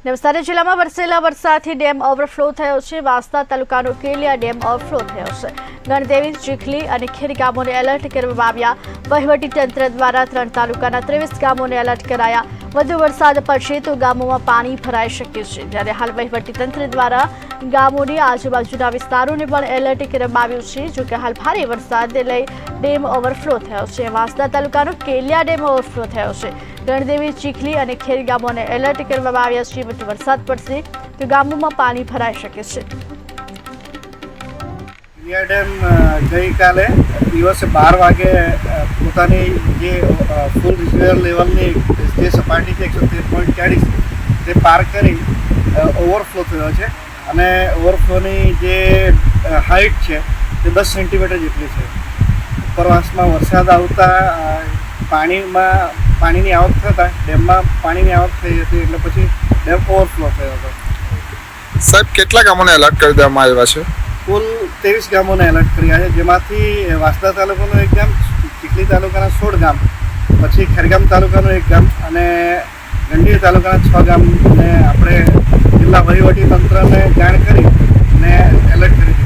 નવસારી જિલ્લામાં વરસેલા વરસાદથી dam overflow થયો છે। વાંસદા તાલુકાનો કેલિયા ડેમ ઓવરફ્લો થયો છે। ગણદેવી, ચીખલી અને ખેર ગામોને એલર્ટ કરવામાં આવ્યા। વહીવટીતંત્ર દ્વારા 3 તાલુકાના 23 ગામોને એલર્ટ કરાયા। વધુ વરસાદ પડશે તો ગામોમાં પાણી ભરાઈ શકે છે, જ્યારે હાલ વહીવટીતંત્ર દ્વારા ગામોની આજુબાજુના વિસ્તારોને પણ એલર્ટ કરવામાં આવ્યું છે। જોકે હાલ ભારે વરસાદને લઈ ડેમ ઓવરફ્લો થયો છે। વાંસદા તાલુકાનો કેલિયા ડેમ ઓવરફ્લો થયો છે। ગણદેવી, ચીખલી અને ખેર ગામોને એલર્ટ કરવામાં આવ્યા છે। વધુ વરસાદ પડશે તો ગામોમાં પાણી ભરાઈ શકે છે। કેલિયા ડેમ ગઈકાલે દિવસે 12 વાગે પોતાની જે ફૂલ રિઝર્વ લેવલની જે સપાટી છે 113.40 તે પાર કરી ઓવરફ્લો થયો છે અને ઓવરફ્લોની જે હાઇટ છે તે 10 સેન્ટીમીટર જેટલી છે। ઉપરવાસમાં વરસાદ આવતા પાણીની આવક થતાં ડેમમાં પાણીની આવક થઈ હતી, એટલે પછી ડેમ ઓવરફ્લો થયો હતો। સાહેબ, કેટલા ગામોને એલર્ટ કરી દેવામાં આવ્યા છે? કુલ 23 ગામોને એલર્ટ કર્યા છે, જેમાંથી વાંસદા તાલુકાનું 1 ગામ, ચીખલી તાલુકાના 16 ગામ, પછી ખેરગામ તાલુકાનું 1 ગામ અને ગંડેવી તાલુકાના 6 ગામને આપણે જિલ્લા વહીવટી તંત્રને જાણ કરી અને એલર્ટ કરી